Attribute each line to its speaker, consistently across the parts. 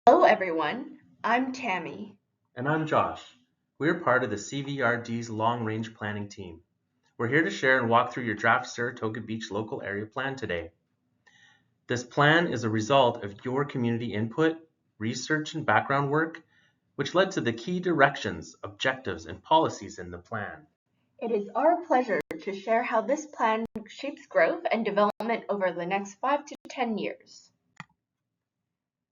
Speaker 1: Hello everyone, I'm Tammy.
Speaker 2: And I'm Josh. We're part of the CVRD's long range planning team. We're here to share and walk through your draft Saratoga Beach local area plan today. This plan is a result of your community input, research, and background work, which led to the key directions, objectives, and policies in the plan.
Speaker 1: It is our pleasure to share how this plan shapes growth and development over the next 5 to 10 years.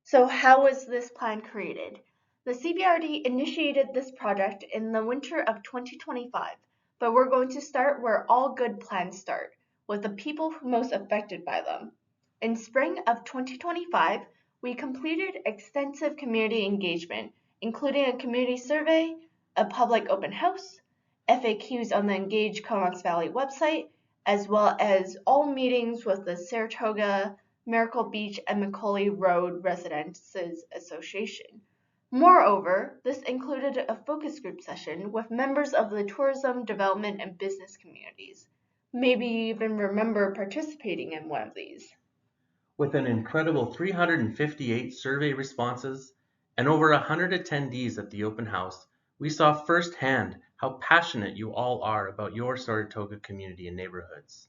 Speaker 1: So how was this plan created? The CVRD initiated this project in the winter of 2025, but we're going to start where all good plans start, with the people most affected by them. In spring of 2025, we completed extensive community engagement, including a community survey, a public open house, FAQs on the Engage Comox Valley website, as well as all meetings with the Saratoga, Miracle Beach, and Macaulay Road Residences Association. Moreover, this included a focus group session with members of the tourism, development, and business communities. Maybe you even remember participating in one of these.
Speaker 2: With an incredible 358 survey responses and over 100 attendees at the open house, we saw firsthand how passionate you all are about your Saratoga community and neighborhoods.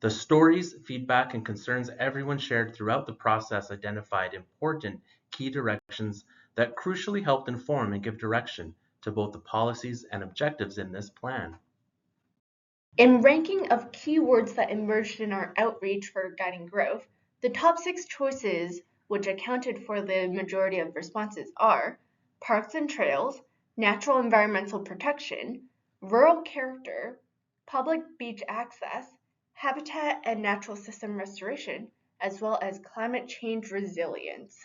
Speaker 2: The stories, feedback, and concerns everyone shared throughout the process identified important key directions that crucially helped inform and give direction to both the policies and objectives in this plan.
Speaker 1: In ranking of keywords that emerged in our outreach for guiding growth, the top 6 choices, which accounted for the majority of responses, are parks and trails, natural environmental protection, rural character, public beach access, habitat and natural system restoration, as well as climate change resilience.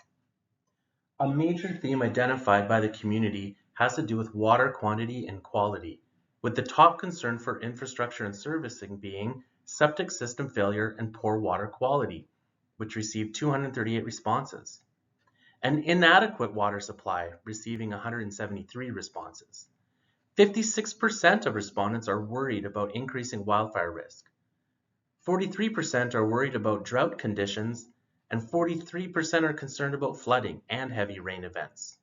Speaker 2: A major theme identified by the community has to do with water quantity and quality, with the top concern for infrastructure and servicing being septic system failure and poor water quality, which received 238 responses. An inadequate water supply, receiving 173 responses. 56% of respondents are worried about increasing wildfire risk. 43% are worried about drought conditions, and 43% are concerned about flooding and heavy rain events.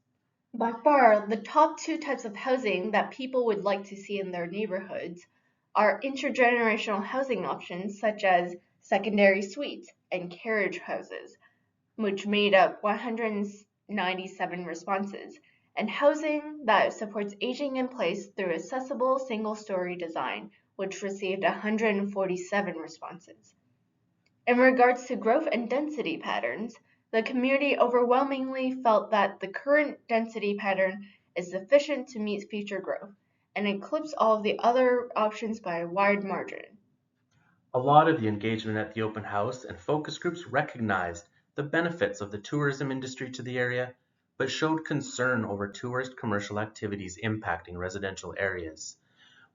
Speaker 1: By far, the top 2 types of housing that people would like to see in their neighborhoods are intergenerational housing options such as secondary suites and carriage houses, which made up 197 responses, and housing that supports aging in place through accessible single-story design, which received 147 responses. In regards to growth and density patterns, the community overwhelmingly felt that the current density pattern is sufficient to meet future growth and eclipse all of the other options by a wide margin.
Speaker 2: A lot of the engagement at the open house and focus groups recognized the benefits of the tourism industry to the area, but showed concern over tourist commercial activities impacting residential areas.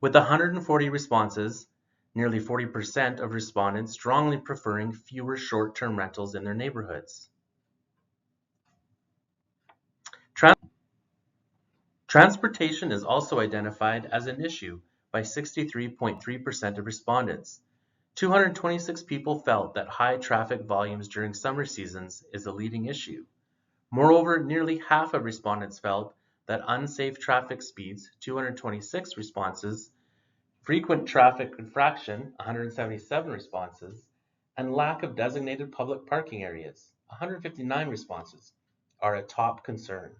Speaker 2: With 140 responses, nearly 40% of respondents strongly preferring fewer short-term rentals in their neighborhoods. Transportation is also identified as an issue by 63.3% of respondents. 226 people felt that high traffic volumes during summer seasons is a leading issue. Moreover, nearly half of respondents felt that unsafe traffic speeds, 226 responses, frequent traffic infraction, 177 responses, and lack of designated public parking areas, 159 responses, are a top concern.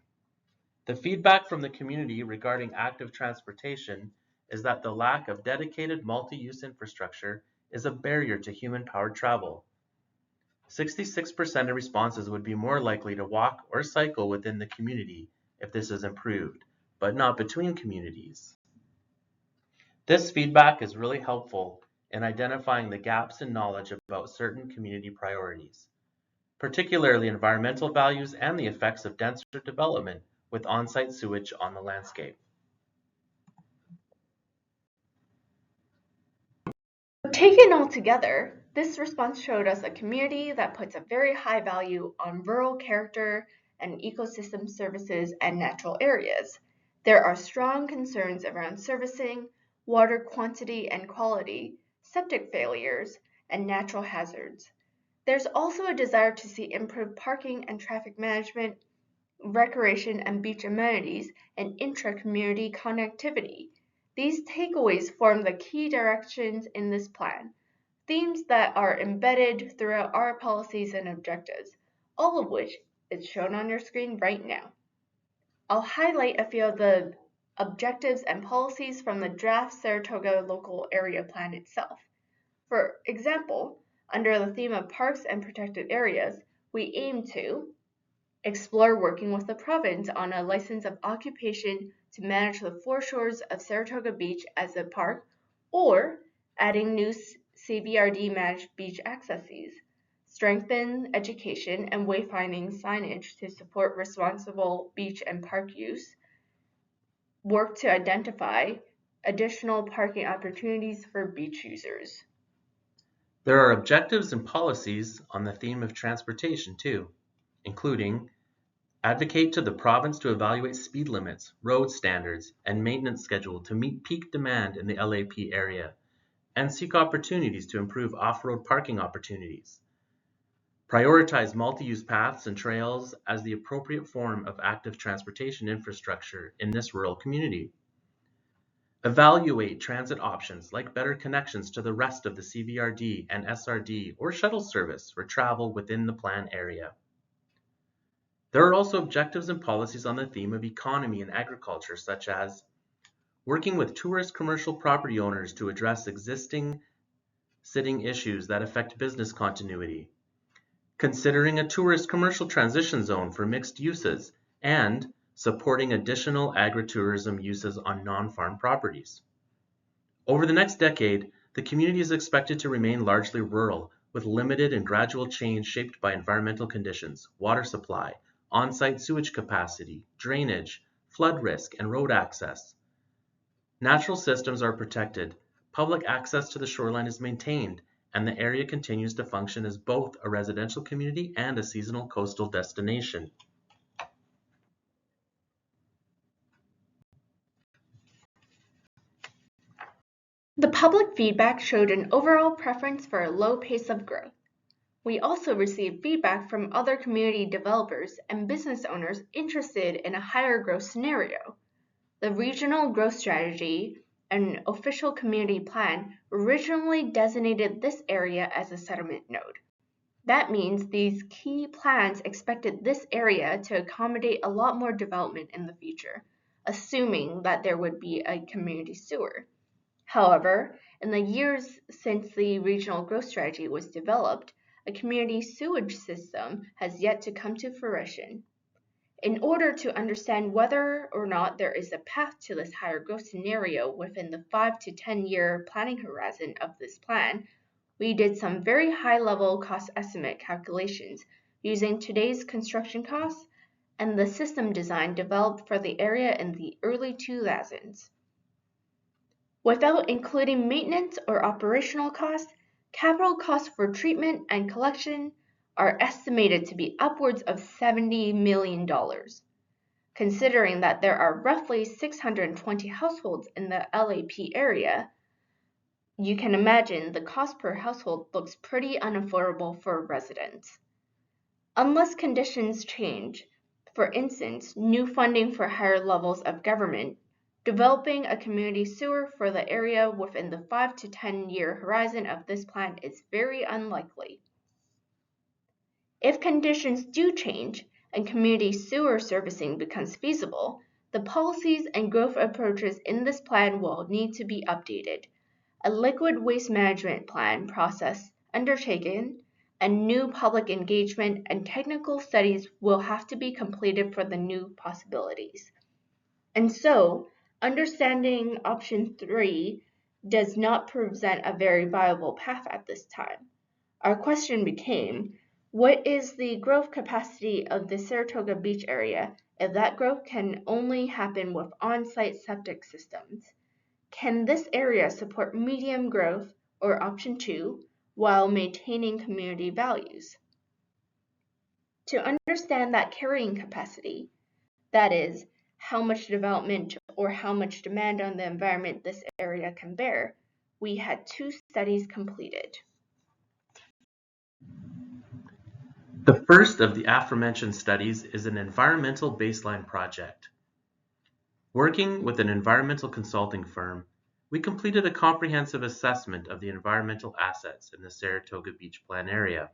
Speaker 2: The feedback from the community regarding active transportation is that the lack of dedicated multi-use infrastructure is a barrier to human-powered travel. 66% of responses would be more likely to walk or cycle within the community if this is improved, but not between communities. This feedback is really helpful in identifying the gaps in knowledge about certain community priorities, particularly environmental values and the effects of denser development with on-site sewage on the landscape.
Speaker 1: Taken all together, this response showed us a community that puts a very high value on rural character and ecosystem services and natural areas. There are strong concerns around servicing, water quantity and quality, septic failures, and natural hazards. There's also a desire to see improved parking and traffic management, recreation and beach amenities, and intra-community connectivity. These takeaways form the key directions in this plan, themes that are embedded throughout our policies and objectives, all of which is shown on your screen right now. I'll highlight a few of the objectives and policies from the draft Saratoga Local Area Plan itself. For example, under the theme of parks and protected areas, we aim to explore working with the province on a license of occupation to manage the foreshores of Saratoga Beach as a park, or adding new CBRD managed beach accesses, strengthen education and wayfinding signage to support responsible beach and park use, work to identify additional parking opportunities for beach users.
Speaker 2: There are objectives and policies on the theme of transportation too, including advocate to the province to evaluate speed limits, road standards, and maintenance schedule to meet peak demand in the LAP area, and seek opportunities to improve off-road parking opportunities. Prioritize multi-use paths and trails as the appropriate form of active transportation infrastructure in this rural community. Evaluate transit options like better connections to the rest of the CVRD and SRD or shuttle service for travel within the plan area. There are also objectives and policies on the theme of economy and agriculture, such as working with tourist commercial property owners to address existing sitting issues that affect business continuity, considering a tourist commercial transition zone for mixed uses, and supporting additional agritourism uses on non-farm properties. Over the next decade, the community is expected to remain largely rural, with limited and gradual change shaped by environmental conditions, water supply, on-site sewage capacity, drainage, flood risk, and road access. Natural systems are protected, public access to the shoreline is maintained, and the area continues to function as both a residential community and a seasonal coastal destination.
Speaker 1: The public feedback showed an overall preference for a low pace of growth. We also received feedback from other community developers and business owners interested in a higher growth scenario. The regional growth strategy and official community plan originally designated this area as a settlement node. That means these key plans expected this area to accommodate a lot more development in the future, assuming that there would be a community sewer. However, in the years since the regional growth strategy was developed, a community sewage system has yet to come to fruition. In order to understand whether or not there is a path to this higher growth scenario within the 5 to 10 year planning horizon of this plan, we did some very high-level cost estimate calculations using today's construction costs and the system design developed for the area in the early 2000s. Without including maintenance or operational costs, capital costs for treatment and collection are estimated to be upwards of $70 million. Considering that there are roughly 620 households in the LAP area, you can imagine the cost per household looks pretty unaffordable for residents. Unless conditions change, for instance, new funding for higher levels of government, developing a community sewer for the area within the 5 to 10 year horizon of this plan is very unlikely. If conditions do change and community sewer servicing becomes feasible, the policies and growth approaches in this plan will need to be updated. A liquid waste management plan process undertaken, and new public engagement and technical studies will have to be completed for the new possibilities. And so, understanding option 3 does not present a very viable path at this time. Our question became, what is the growth capacity of the Saratoga Beach area if that growth can only happen with on-site septic systems? Can this area support medium growth, or option 2, while maintaining community values? To understand that carrying capacity, that is, how much development or how much demand on the environment this area can bear, we had 2 studies completed.
Speaker 2: The first of the aforementioned studies is an environmental baseline project. Working with an environmental consulting firm, we completed a comprehensive assessment of the environmental assets in the Saratoga Beach Plan area.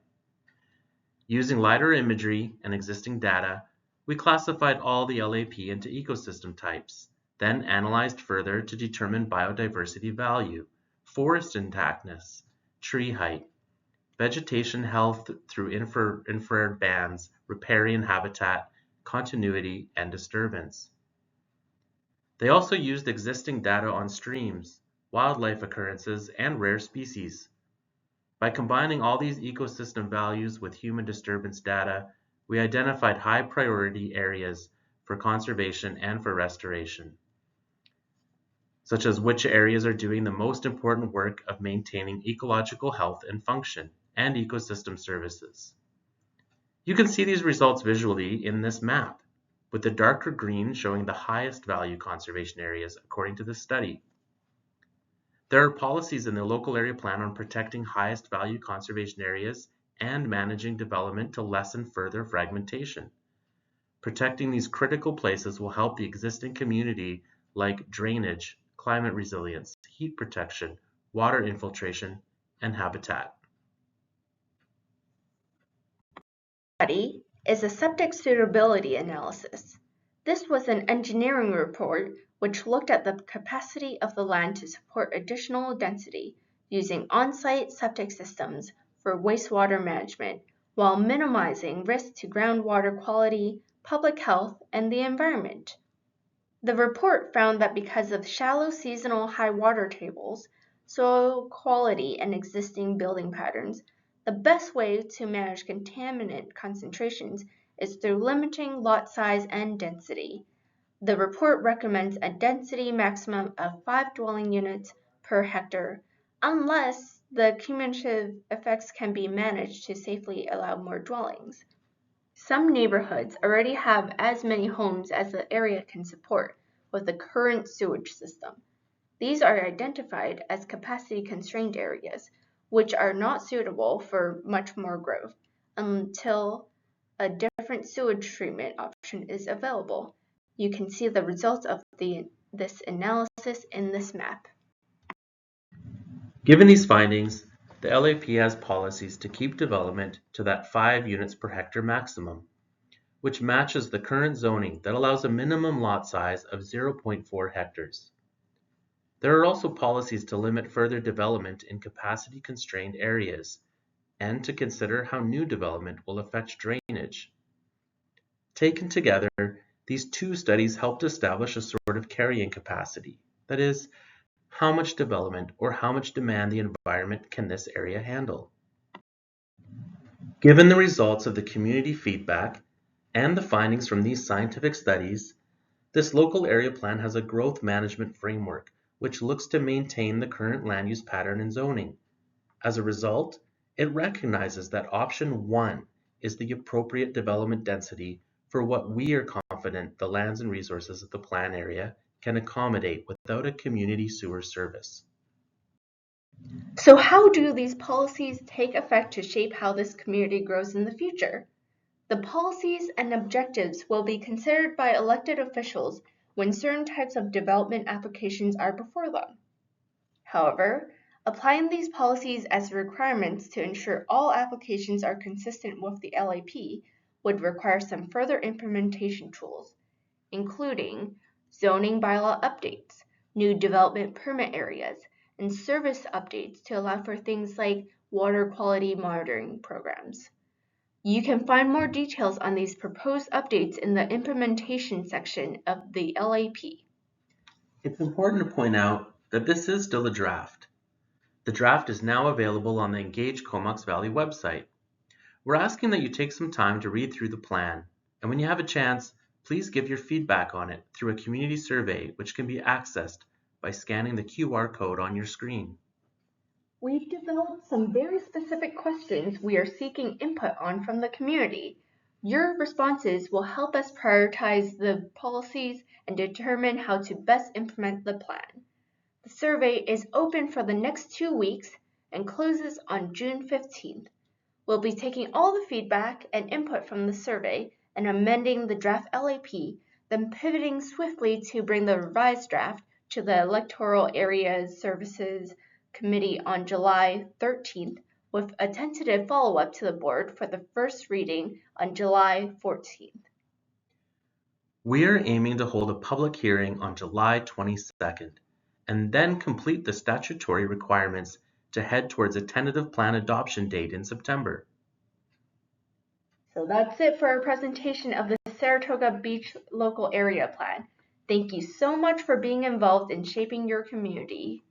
Speaker 2: Using LiDAR imagery and existing data, we classified all the LAP into ecosystem types, then analyzed further to determine biodiversity value, forest intactness, tree height, vegetation health through infrared bands, riparian habitat, continuity, and disturbance. They also used existing data on streams, wildlife occurrences, and rare species. By combining all these ecosystem values with human disturbance data, we identified high priority areas for conservation and for restoration, such as which areas are doing the most important work of maintaining ecological health and function and ecosystem services. You can see these results visually in this map, with the darker green showing the highest value conservation areas according to the study. There are policies in the local area plan on protecting highest value conservation areas and managing development to lessen further fragmentation. Protecting these critical places will help the existing community like drainage, climate resilience, heat protection, water infiltration, and habitat.
Speaker 1: Study is a septic suitability analysis. This was an engineering report which looked at the capacity of the land to support additional density using on-site septic systems for wastewater management while minimizing risk to groundwater quality, public health, and the environment. The report found that because of shallow seasonal high water tables, soil quality, and existing building patterns, the best way to manage contaminant concentrations is through limiting lot size and density. The report recommends a density maximum of 5 dwelling units per hectare, unless the cumulative effects can be managed to safely allow more dwellings. Some neighborhoods already have as many homes as the area can support with the current sewage system. These are identified as capacity-constrained areas, which are not suitable for much more growth until a different sewage treatment option is available. You can see the results of this analysis in this map.
Speaker 2: Given these findings, the LAP has policies to keep development to that 5 units per hectare maximum, which matches the current zoning that allows a minimum lot size of 0.4 hectares. There are also policies to limit further development in capacity-constrained areas and to consider how new development will affect drainage. Taken together, these two studies helped establish a sort of carrying capacity, that is, how much development or how much demand the environment can this area handle. Given the results of the community feedback and the findings from these scientific studies, this local area plan has a growth management framework which looks to maintain the current land use pattern and zoning. As a result, it recognizes that option 1 is the appropriate development density for what we are confident the lands and resources of the plan area can accommodate without a community sewer service.
Speaker 1: So how do these policies take effect to shape how this community grows in the future? The policies and objectives will be considered by elected officials when certain types of development applications are before them. However, applying these policies as requirements to ensure all applications are consistent with the LAP would require some further implementation tools, including zoning bylaw updates, new development permit areas, and service updates to allow for things like water quality monitoring programs. You can find more details on these proposed updates in the implementation section of the LAP.
Speaker 2: It's important to point out that this is still a draft. The draft is now available on the EngageComoxvalley website. We're asking that you take some time to read through the plan, and when you have a chance, please give your feedback on it through a community survey which can be accessed by scanning the QR code on your screen.
Speaker 1: We've developed some very specific questions we are seeking input on from the community. Your responses will help us prioritize the policies and determine how to best implement the plan. The survey is open for the next 2 weeks and closes on June 15th. We'll be taking all the feedback and input from the survey and amending the draft LAP, then pivoting swiftly to bring the revised draft to the Electoral Areas Services Committee on July 13th, with a tentative follow-up to the board for the first reading on July 14th.
Speaker 2: We are aiming to hold a public hearing on July 22nd, and then complete the statutory requirements to head towards a tentative plan adoption date in September.
Speaker 1: So that's it for our presentation of the Saratoga Beach Local Area Plan. Thank you so much for being involved in shaping your community.